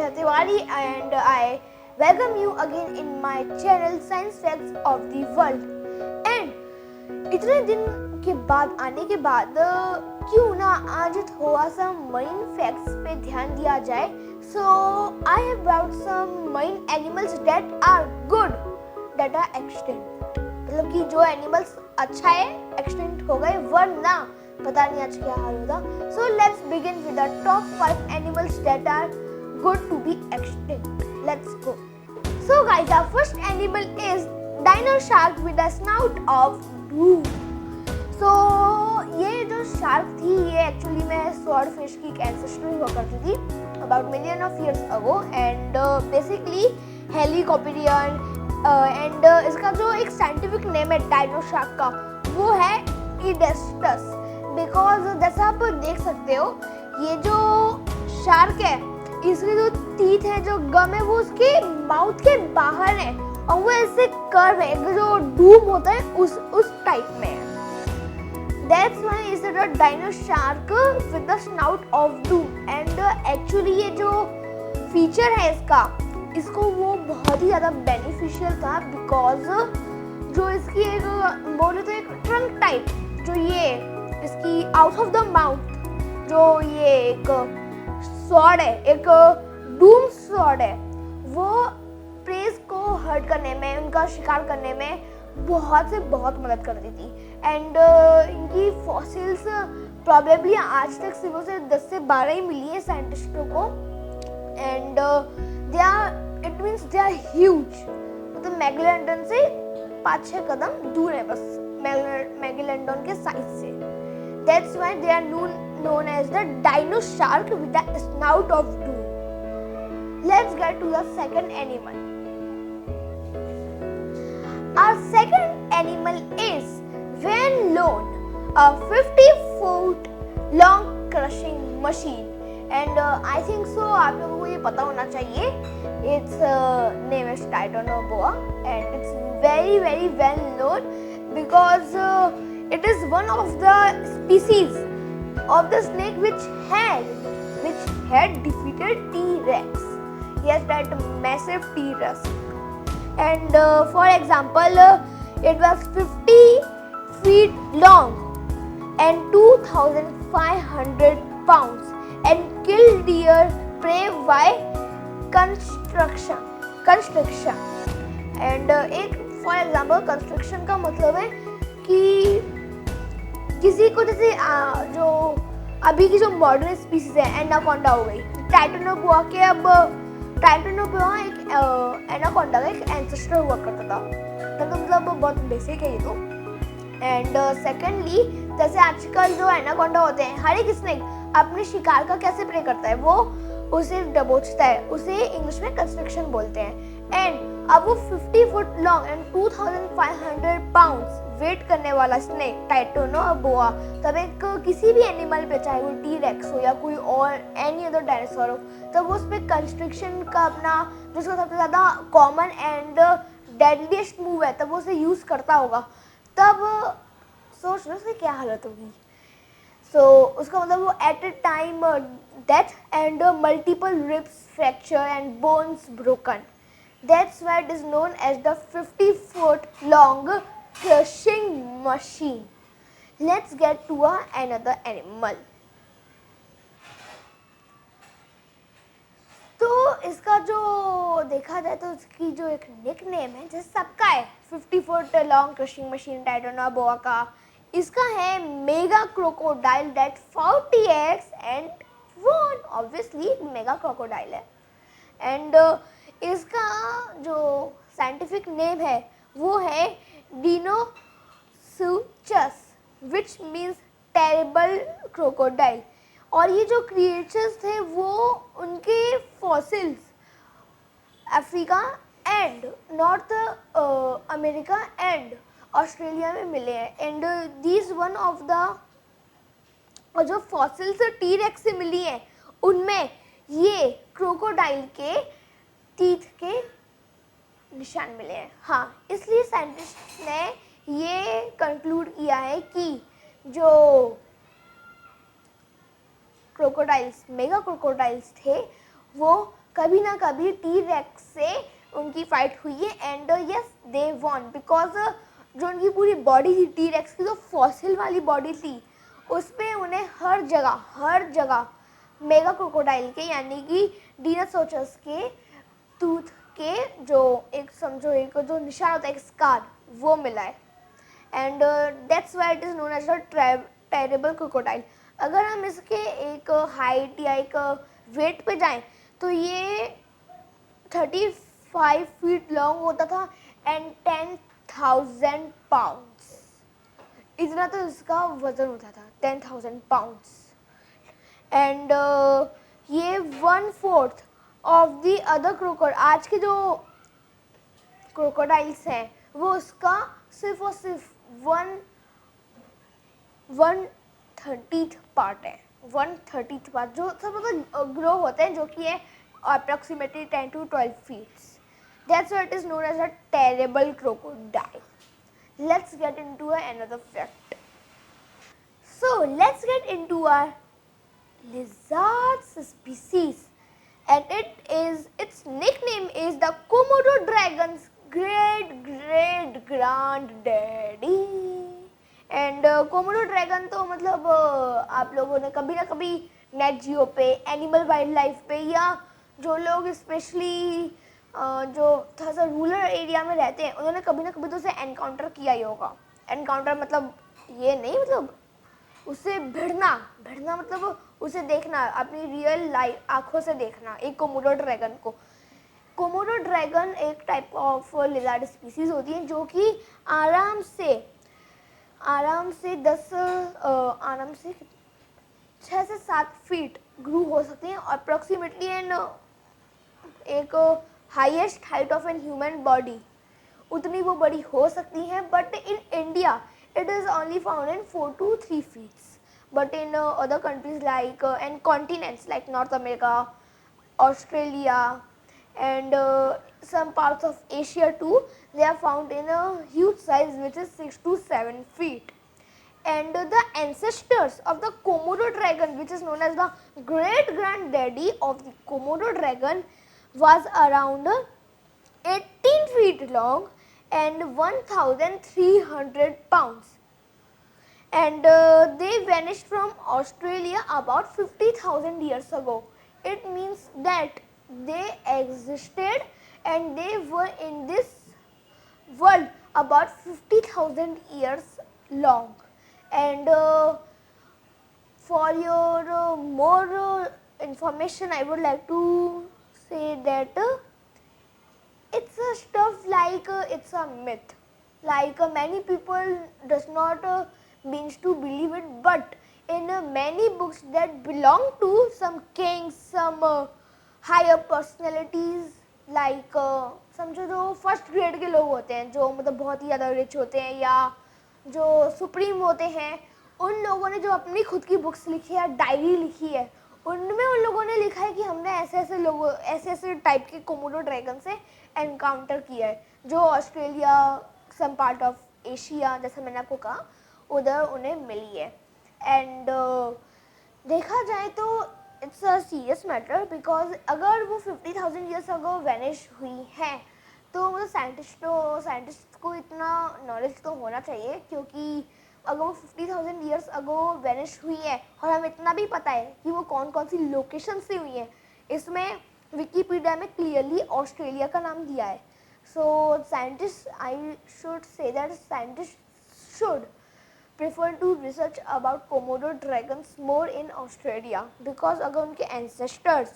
Aditya Tiwari and I welcome you again in my channel Science Facts of the World. And इतने दिन के बाद आने के बाद क्यों ना आज थोड़ा सा marine facts पे ध्यान दिया जाए. So I have brought some marine animals that are good, that are extinct. मतलब कि जो animals अच्छा है extinct हो गए, वरना पता नहीं आज क्या हाल होता. So let's begin with the top 5 animals that are good to be extinct. Let's go. So guys, our first animal is dino shark with a snout of doom. So ये जो shark थी, ये actually में swordfish की ancestor हुआ करती थी about million of years ago and basically helicopterian and इसका जो एक scientific name है dino shark का, वो है Edestus. बिकॉज जैसा आप देख सकते हो, ये जो शार्क है, इसके जो टीथ है, जो गम है, वो उसके माउथ के बाहर है और वो ऐसे कर्व है, जो डूम होता है उस टाइप में है. That's why is it a dino shark with the snout of doom. And actually ये जो फीचर है इसको वो बहुत ही ज़्यादा बेनिफिशियल था बिकॉज जो इसकी एक बोले तो एक ट्रंक टाइप, जो ये इसकी आउट ऑफ द माउथ जो ये एक स्वॉर्ड है, एक डूम स्वॉर्ड है, वो प्रेज को हर्ट करने में, उनका शिकार करने में बहुत से बहुत मदद करती थी. एंड इनकी फॉसिल्स प्रॉबेबली आज तक सिर्फ से 10 से 12 ही मिली है साइंटिस्टों को. And it means they are huge. मतलब मैगेलेंडन से 5-6 कदम दूर है बस मैगेलेंडन के साइज से. That's why they are known as the dino shark with the snout of doom. Let's get to the second animal. Our second animal is Van Loan, a 50-foot long crushing machine. And I think so आप लोगों को ये पता होना चाहिए. Its name is Titanoboa and it's very very well known because it is one of the species of the snake which had defeated T-Rex. Yes, that massive T-Rex. And for example, it was 50 feet long and 2,500 pounds and killed deer prey by constriction. And एक for example constriction का मतलब है कि किसी को जैसे जो अभी की जो मॉडर्न स्पीसीज है, एनाकोंडा हो गई, टाइटनोबोआ के अब टाइटनोबोआ एक एनाकोंडा का एक एंसेस्टर हुआ करता था. तो मतलब बहुत बेसिक है ये तो. एंड सेकेंडली जैसे आजकल जो एनाकोंडा होते हैं, हर एक स्नेक अपने शिकार का कैसे प्रे करता है, वो उसे दबोचता है, उसे इंग्लिश में कंस्ट्रक्शन बोलते हैं. एंड अब वो 50 foot long and 2,500 pounds weight करने वाला स्नेक टाइटनोबोआ तब एक किसी भी एनिमल पे, चाहे वो टी-रेक्स हो या कोई और एनी अदर डायनासोर हो, तब वो उस पर कंस्ट्रक्शन का अपना जो उसका सबसे ज़्यादा कॉमन एंड डेडलीस्ट मूव है, तब वो उसे यूज़ करता होगा. तब सोच लो उसकी क्या हालत होगी. सो उसका मतलब वो at a time death and multiple ribs fracture and bones broken. That's why it is known as the 50-foot long crushing machine. Let's get to another animal. तो इसका जो देखा जाए तो इसकी जो एक निक नेम है, जैसे सबका है 50-foot long crushing machine Titanoboa का, इसका है mega crocodile that 40x and one obviously mega crocodile है. एंड इसका जो साइंटिफिक नेम है वो है डिनोसुचस विच मीन्स टेरेबल क्रोकोडाइल. और ये जो क्रिएचर्स थे वो उनके fossils Africa and north America and Australia में मिले हैं. And these one of the जो फॉसिल्स टी-रेक्स से मिली हैं, उनमें ये क्रोकोडाइल के टीथ के निशान मिले हैं. हाँ, इसलिए साइंटिस्ट ने ये कंक्लूड किया है कि जो क्रोकोडाइल्स, मेगा क्रोकोडाइल्स थे, वो कभी ना कभी टी रेक्स से उनकी फाइट हुई है and yes they won because जो उनकी पूरी बॉडी थी टी रेक्स की जो फॉसिल वाली बॉडी थी उस पर उन्हें हर जगह मेगा क्रोकोडाइल के यानी कि डिनोसॉरस के टूथ के जो एक समझो एक जो निशान होता है एक स्कार वो मिला है and that's why it is known as a terrible crocodile. अगर हम इसके एक हाइट या एक वेट पे जाएं तो ये 35 फीट लॉन्ग होता था एंड 10,000 पाउंड्स, इतना तो इसका वजन होता था 10,000 पाउंड्स एंड ये 1/4 ऑफ द अदर क्रोकोडाइल आज के जो क्रोकोडाइल्स हैं वो उसका सिर्फ और सिर्फ 1/30 पार्ट है 1/30 पार्ट जो सब ग्रो होते हैं जो कि है approximately 10 to 12 feet. That's why it is known as a terrible crocodile. Let's get into another fact. So let's get into our lizard species and its nickname is the Komodo dragon's great granddaddy. And Komodo dragon तो मतलब आप लोगों ने कभी ना कभी net जियो पे animal wild life पे या जो लोग स्पेशली जो थोड़ा सा रूरल एरिया में रहते हैं उन्होंने कभी ना कभी तो उसे एनकाउंटर किया ही होगा। एनकाउंटर मतलब ये नहीं मतलब उसे भिड़ना मतलब उसे देखना अपनी रियल लाइफ आँखों से देखना एक कोमोडो ड्रैगन को। कोमोडो ड्रैगन एक टाइप ऑफ लिजार्ड स्पीसीज होती है जो कि आराम से 6 से 7 फीट ग्रू हो सकती हैं अप्रॉक्सीमेटली एंड एक highest height of an human body उतनी वो बड़ी हो सकती हैं but in India it is only found in 4 to 3 feet but in other countries like and continents like North America, Australia and some parts of Asia too they are found in a huge size which is 6 to 7 feet and the ancestors of the Komodo dragon which is known as the great granddaddy of the Komodo dragon was around 18 feet long and 1,300 pounds and they vanished from Australia about 50,000 years ago. It means that they existed and they were in this world about 50,000 years long and for your more information I would like to say that it's a stuff like it's a myth like many people does not means to believe it but in many books that belong to some kings some higher personalities like समझो जो first grade के लोग होते हैं जो मतलब बहुत ही ज़्यादा रिच होते हैं या जो सुप्रीम होते हैं उन लोगों ने जो अपनी खुद की बुक्स लिखी है या डायरी लिखी है उनमें उन लोगों ने लिखा है कि हमने ऐसे टाइप के कोमोडो ड्रैगन से एनकाउंटर किया है जो Australia some part of Asia जैसे मैंने आपको कहा उधर उन्हें मिली है एंड देखा जाए तो it's a serious matter because अगर वो 50,000 ईयर्स अगो वैनिश हुई हैं तो मतलब साइंटिस्ट को इतना नॉलेज तो होना चाहिए क्योंकि अगर वो 50,000 ईयर्स अगो वैनिश हुई है और हमें इतना भी पता है कि वो कौन कौन सी लोकेशन से हुई है इसमें विकीपीडिया में क्लियरली ऑस्ट्रेलिया का नाम दिया है so scientist I should say that scientist should prefer to research about Komodo dragons more in Australia because अगर उनके ancestors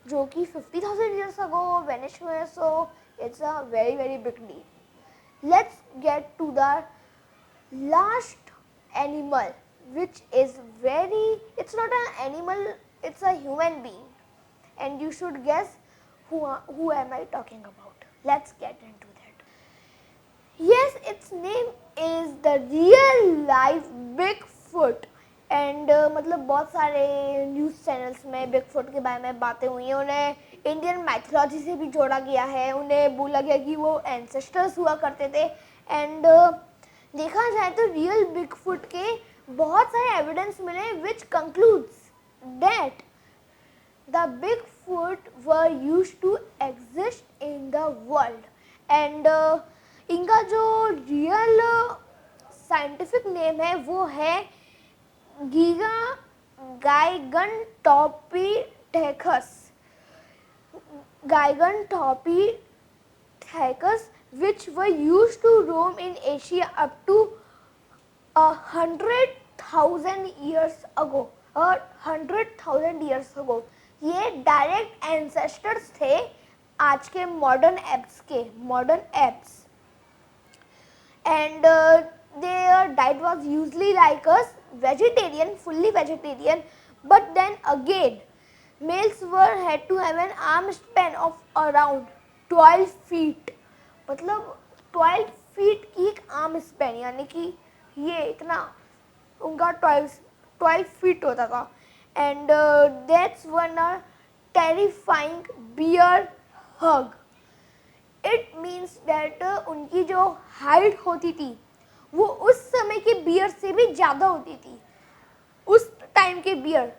जो कि 50,000 years ago vanish हुए so it's a very big deal. Let's get to the last animal which is it's not an animal, it's a human being and you should guess who am I talking about. Let's get into that. Yes, its name is the real life Bigfoot and मतलब बहुत सारे news channels में Bigfoot के बारे में बातें हुई हैं उन्हें इंडियन मैथोलॉजी से भी जोड़ा गया है उन्हें बोला गया कि वो एंसेस्टर्स हुआ करते थे एंड देखा जाए तो रियल बिगफुट के बहुत सारे एविडेंस मिले which concludes that the bigfoot Bigfoot were used to exist in the world and इनका जो रियल साइंटिफिक नेम है वो है giga गाइगनटोपिथेकस which were used to roam in Asia up to 100,000 years ago. 100,000 years ago. ये direct ancestors थे आज के modern apps and their diet was usually like us, fully vegetarian, but then again males were had to have an arm span of around 12 feet. मतलब 12 feet की एक arm span, यानी कि ये इतना उनका 12 feet होता था. And that's one a terrifying bear hug. It means that उनकी जो हाइट होती थी वो उस समय के बियर से भी ज़्यादा होती थी. उस टाइम के बियर,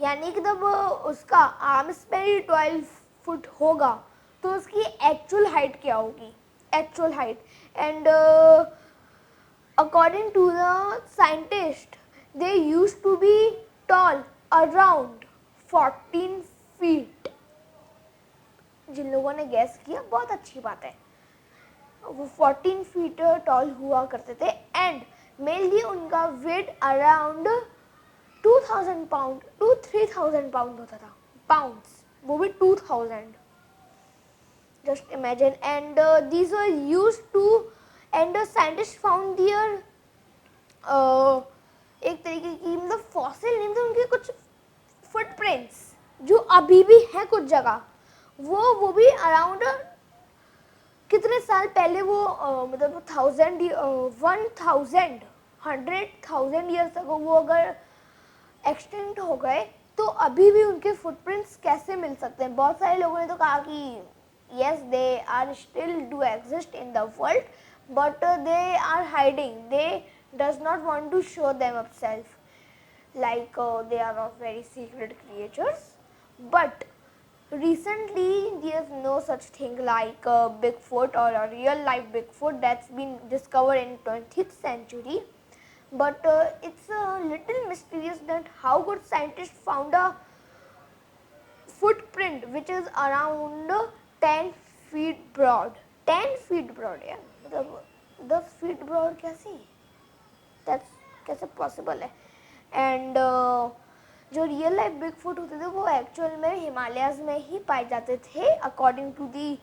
यानी कि जब उसका आर्म स्पैन 12 फुट होगा तो उसकी एक्चुअल हाइट क्या होगी, actual height. And according to the scientist they used to be tall around 14 feet. जिन लोगों ने गैस किया बहुत अच्छी बात है, वो 14 फीट टॉल हुआ करते थे. एंड मेनली उनका weight around 2000 pound to 3000 pound होता था. पाउंड्स, वो भी 2000. Just imagine. And these were used to and scientist found there एक तरीके की मतलब फॉसिल नहीं, मतलब उनके कुछ फुटप्रिंट्स जो अभी भी हैं कुछ जगह, वो भी अराउंड कितने साल पहले वो मतलब 100,000 ईयर्स अगो वो अगर एक्सटेंट हो गए तो अभी भी उनके फुटप्रिंट्स कैसे मिल सकते हैं. बहुत सारे लोगों ने तो कहा कि yes they are still do exist in the world but they are hiding, they does not want to show themselves like they are not very secret creatures. But recently there's no such thing like Bigfoot or a real life Bigfoot that's been discovered in 20th century. But it's a little mysterious that how good scientists found a footprint which is around 10 feet broad. 10 feet broad, यार मतलब 10 feet broad कैसे possible है. And जो real life Bigfoot होते थे वो actual में हिमालयाज में ही पाए जाते थे according to the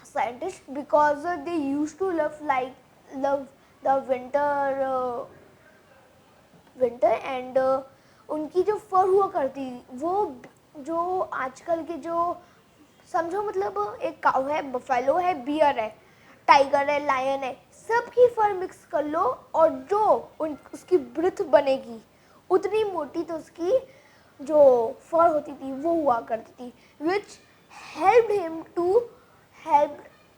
scientist, because they use to love the winter and उनकी जो फर हुआ करती वो जो आजकल के जो समझो मतलब एक काऊ है, बफेलो है, बियर है, टाइगर है, लायन है, सबकी फर मिक्स कर लो और जो उसकी ब्रिथ बनेगी उतनी मोटी तो उसकी जो फर होती थी वो हुआ करती थी, which helped him to help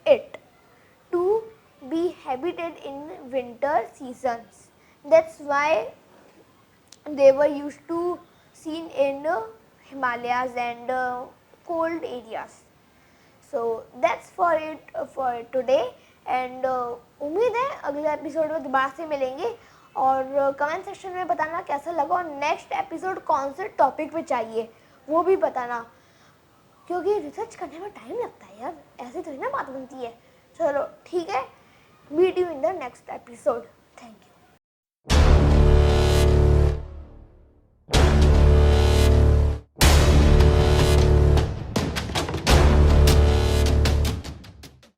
it to be habited in winter seasons. That's why they were used to seen in Himalayas and cold areas. So that's for it for today and उम्मीद है अगले episode में दोबारा से मिलेंगे और comment section में बताना कैसा लगा और नेक्स्ट एपिसोड कौन से टॉपिक पे चाहिए वो भी बताना, क्योंकि रिसर्च करने में टाइम लगता है यार, ऐसे थोड़ी ना बात बनती है. चलो ठीक है, meet you in the next episode. Thank you.